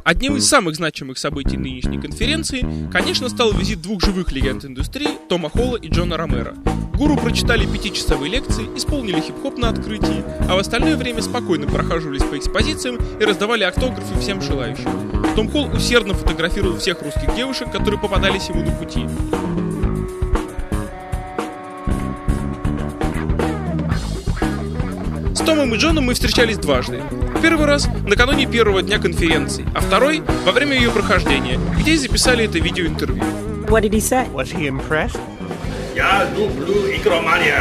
Одним из самых значимых событий нынешней конференции, конечно, стал визит двух живых легенд индустрии Тома Холла и Джона Ромеро. Гуру прочитали 5-часовые лекции, исполнили хип-хоп на открытии, а в остальное время спокойно прохаживались по экспозициям и раздавали автографы всем желающим. Том Холл усердно фотографировал всех русских девушек, которые попадались ему на пути. С Томом и Джоном мы встречались дважды. Первый раз накануне первого дня конференции, а второй во время ее прохождения, где и записали это видеоинтервью. What did he say? Was he impressed? Я люблю игроманию.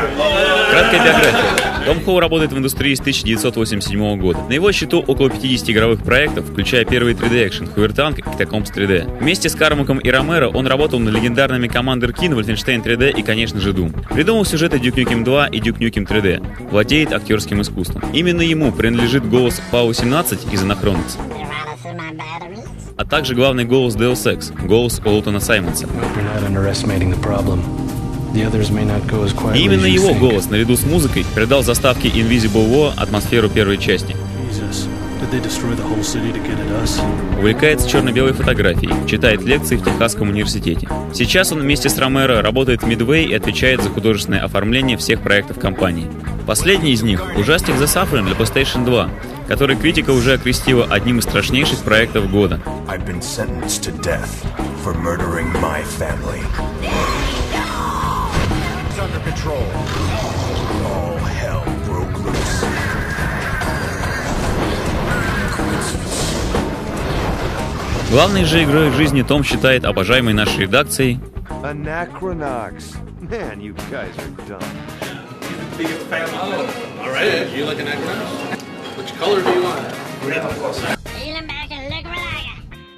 Краткая биография. Том Холл работает в индустрии с 1987 года. На его счету около 50 игровых проектов, включая первый 3D-экшен Хувертанг и Catacombs 3D. Вместе с Кармаком и Ромеро он работал над легендарными Commander Keen, Wolfenstein 3D и, конечно же, Doom. Придумал сюжеты Duke Nukem 2 и Duke Nukem 3D. Владеет актерским искусством. Именно ему принадлежит голос Пау-17 из Anachronix, а также главный голос Deus Ex, голос Олтона Саймонса. И именно его голос, наряду с музыкой, придал заставке Invisible War атмосферу первой части. Увлекается черно-белой фотографией, читает лекции в Техасском университете. Сейчас он вместе с Ромеро работает в Midway и отвечает за художественное оформление всех проектов компании. Последний из них — ужастик The Suffering для PlayStation 2, который критика уже окрестила одним из страшнейших проектов года. Главной же игрой в жизни Том считает обожаемой нашей редакцией Anachronix. Man, you guys are dumb. All right. Do you like Anachronix? Which color do you want? Red, of course.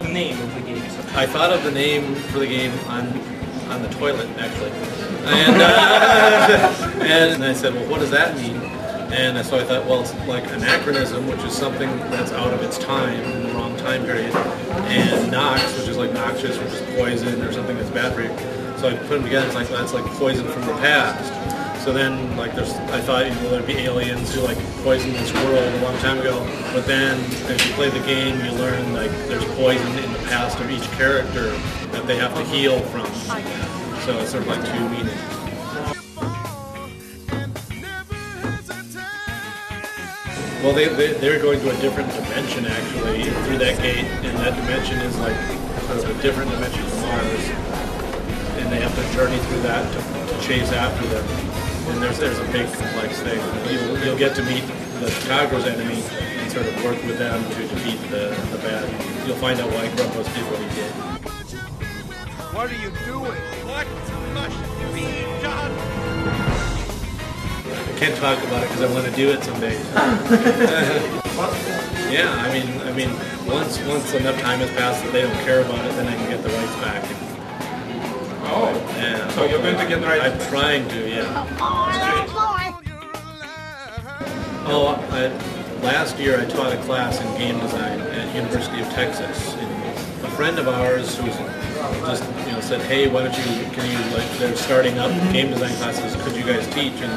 The name of the game. I thought of the name for the game on the toilet, actually. And I said, well, what does that mean? And so I thought, well, it's like anachronism, which is something that's out of its time, in the wrong time period, and nox, which is like noxious, which is poison or something that's bad for you. So I put them together. It's like that's like poison from the past. So then, like, I thought there'd be aliens who like poisoned this world a long time ago. But then, as you play the game, you learn like there's poison in the past of each character that they have to heal from. So it's sort of like two meanings. Well, they're going to a different dimension actually through that gate, and that dimension is like sort of a different dimension from ours, and they have to journey through that to chase after them. And there's a big complex thing. You'll get to meet the Chicago's enemy and sort of work with them to defeat the bad. You'll find out why Grumpus did what he did. What are you doing? What must be done? I can't talk about it because I want to do it someday. Yeah, I mean, once enough time has passed that they don't care about it, then I can get the rights back. Oh, yeah. So you're going to get the rights? I'm trying to, yeah. Last year I taught a class in game design at University of Texas. And a friend of ours who just said, hey, why don't they're starting up game design classes, could you guys teach? And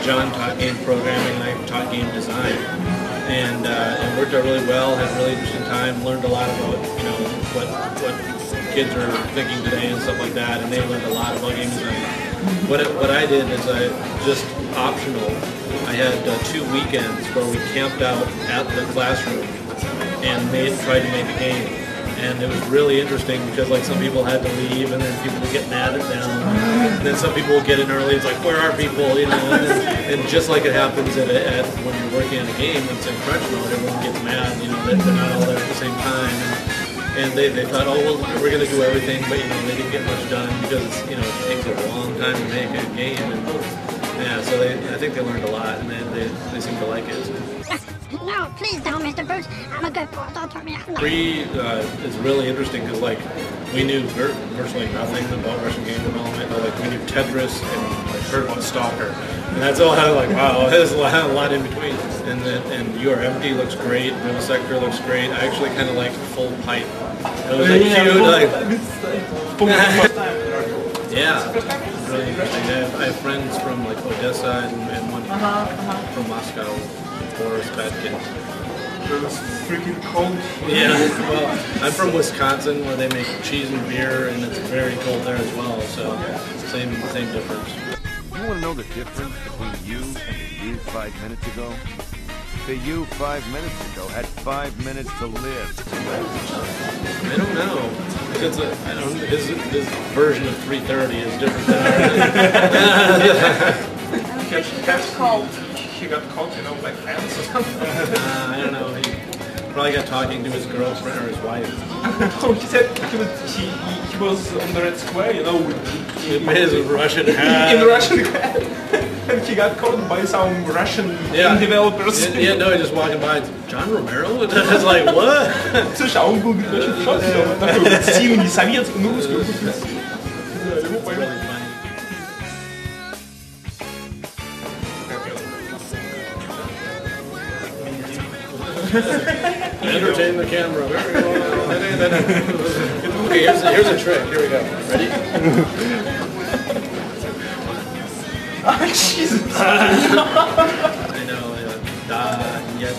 John taught game programming and I taught game design, and worked out really well. Had a really interesting time. Learned a lot about what kids are thinking today and stuff like that. And they learned a lot about game design. What I did is just optional. I had 2 weekends where we camped out at the classroom and tried to make a game. And it was really interesting because like some people had to leave and then people would get mad at them. And then some people would get in early. It's like, where are people? And just like it happens when you're working on a game, when it's in crunch mode, everyone gets mad. That they're not all there at the same time. And they thought, oh well, we're going to do everything, but they didn't get much done because it takes a long time to make a game. And yeah, so I think they learned a lot, and they seem to like it. No, please don't, Mr. Bruce. I'm a good boy. Don't turn me off. 3 is really interesting because like we knew virtually nothing about Russian game development. But, like we knew Tetris and heard about Stalker, and that's all. I was like, wow, there's a lot in between. And You Are Empty looks great. Vivisector looks great. I actually kind of like Full Pipe. It was like cute, like yeah, really interesting. I have friends from like Odessa and one from Moscow. Boris Batkin. it's freaking cold. Yeah, well, I'm from Wisconsin where they make cheese and beer and it's very cold there as well, so same difference. You want to know the difference between you and you 5 minutes ago? The you 5 minutes ago had 5 minutes to live. I don't know. His version of 3:30 is different than ours. He got caught, you know, by hands or something. I don't know. He probably got talking to his girlfriend or his wife. Oh, he said he was on the Red Square, you know, with his Russian hat. In Russian hat. And he got caught by some Russian game developers. Yeah, no, he just walking by. John Romero? It's like, what? Слушай, а он был очень в шоке, он такой вот синий, советский, ну русский, он такой. Его поймали. Entertain the camera. Okay, here's a trick. Here we go. Ready? Oh, Jesus. I know. Yet.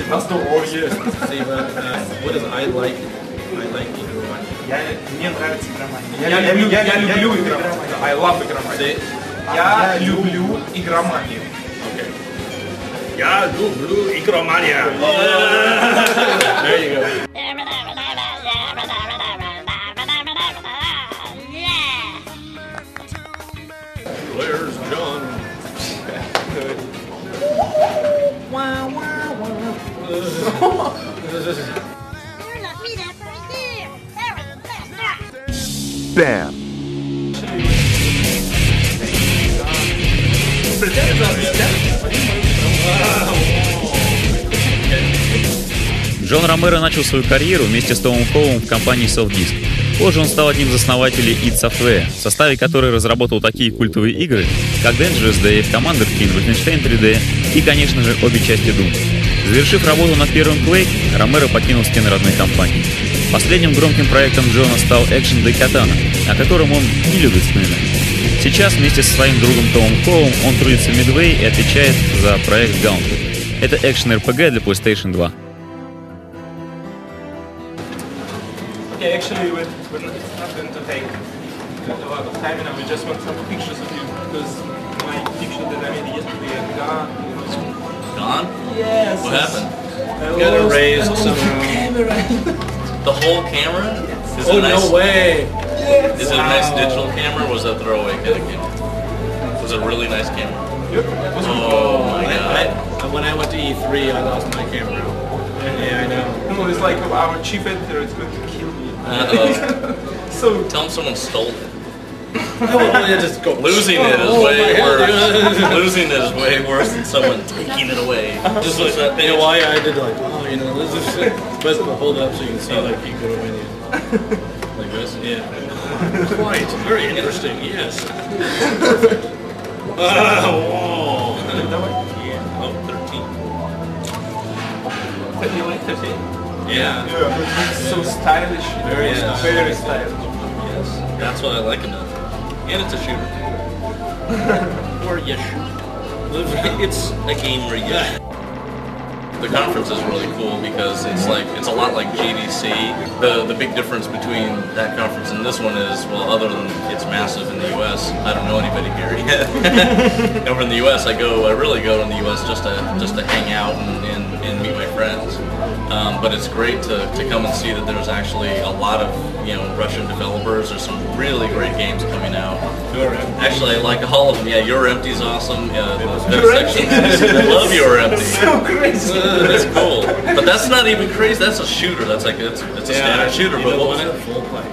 На здоровье. See, what is I like Игромании? Мне нравится игромания. Я люблю игроманию. I love игроманию. Я люблю игроманию. Я люблю игромания. There you go. Where's John? Bam! Джон Ромеро начал свою карьеру вместе с Томом Холлом в компании Self-Disc. Позже он стал одним из основателей id Software, в составе которой разработал такие культовые игры, как Dangerous Day, Commander Keen, Wolfenstein 3D и, конечно же, обе части Doom. Завершив работу над первым Quake, Ромеро покинул стены родной компании. Последним громким проектом Джона стал Action Day Katana, о котором он не любит вспоминать. Сейчас вместе со своим другом Томом Холлом он трудится в Midway и отвечает за проект Gauntlet. Это экшен-РПГ для PlayStation 2. Yeah, actually, it's not going to take a lot of time, and we just want some pictures of you, because my picture that I made yesterday is gone. Gone? Yes. What happened? Got erased somehow. The whole camera? Is Oh, it nice, no way. Is it a nice digital camera, or was that throwaway kind of camera? Was it a really nice camera? Yep. Oh my god. When I went to E3, I lost my camera. Yeah, I know. No, it's like our chief editor is going to kill me. So Tell him someone stole it. Just go. Losing it is way worse. Losing it is way worse than someone taking it away. Just like that. You know why I did like, oh, you know, this is shit. Best to hold it up so you can see like Igромania. Like this? Yeah. Quite. Very interesting. Yes. Perfect. Whoa. Yeah. Oh, 13. you like 13? Yeah. It's so stylish. Very stylish. Very stylish. Yes. That's what I like about it. And it's a shooter. Or you shoot. It's a game where you shoot. The conference is really cool because it's a lot like GDC. The big difference between that conference and this one is, well, other than it's massive in the US, I don't know anybody here yet. Over in the US, I really go in the US just to hang out and meet my friends. But it's great to come and see that there's actually a lot of Russian developers. There's some really great games coming out. Actually, I like all of them. Yeah, Your Empty's awesome. Yeah, I love Your Empty. So crazy. That's cool. But that's not even crazy. That's a shooter. That's like it's a standard shooter. But what was it? Full pipe.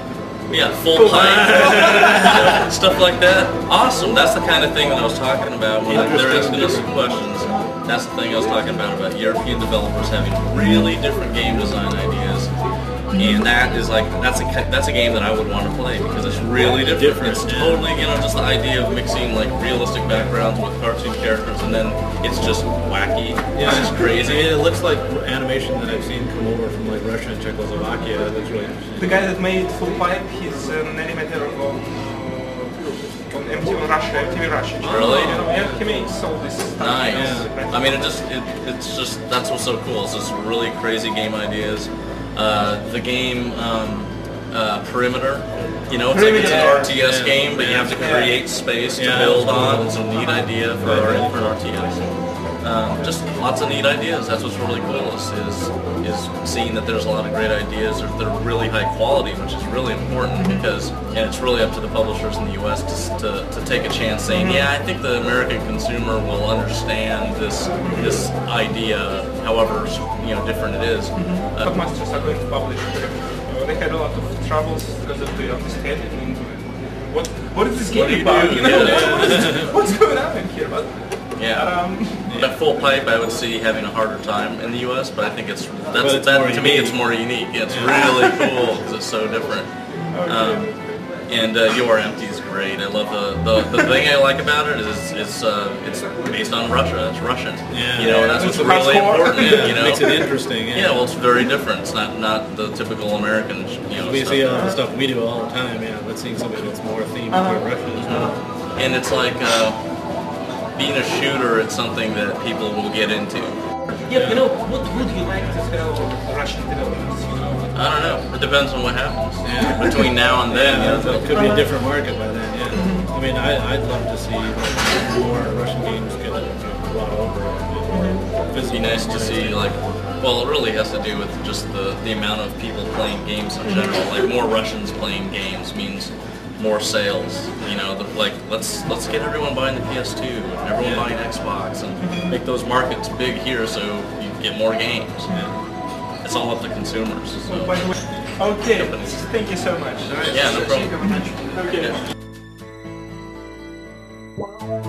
Yeah, full pipe. Stuff like that. Awesome. That's the kind of thing that I was talking about when they're asking us some questions. That's the thing I was talking about European developers having really different game design ideas. And that's a game that I would want to play because it's really different. It's totally, just the idea of mixing like realistic backgrounds with cartoon characters, and then it's just wacky. Yeah, it's just crazy. I mean, it looks like animation that I've seen come over from like Russia and Czechoslovakia. That's really interesting. The guy that made Full Pipe, he's an animator on MTV Russia. Really? Yeah, he sold this stuff. Nice. Yeah. I mean, it's just that's what's so cool. It's just really crazy game ideas. The game Perimeter. You know, it's like it's an RTS game, but you have to create space to build on. It's a neat idea for an RTS. Just lots of neat ideas. That's what's really cool is seeing that there's a lot of great ideas. They're really high quality, which is really important because it's really up to the publishers in the U.S. to take a chance, saying, yeah, I think the American consumer will understand this idea, however different it is. Podmasters are going to publish. They had a lot of troubles because of the understanding. What is this game about? What's going on in here? At full pipe, I would see having a harder time in the U.S., but I think to me it's more unique. It's really cool because it's so different. And Your Empty is great. I love the thing I like about it is it's based on Russia. It's Russian. And that's what's really important. It makes it interesting. Yeah, well, it's very different. It's not the typical American. We see all the stuff we do all the time. Yeah, but seeing something that's more themed to Russia as well. And it's like being a shooter. It's something that people will get into. Yeah, what would you like to tell Russian developers? I don't know. It depends on what happens between now and then. It could be a different market by then. Yeah. I mean, I'd love to see more Russian games get brought over. It'd be nice to see, well, it really has to do with just the amount of people playing games in general. Like more Russians playing games means more sales. Let's get everyone buying the PS2 and everyone buying Xbox and make those markets big here so you get more games. It's all up to consumers. So. Okay, thank you so much. Yeah, no problem. Okay. Yeah.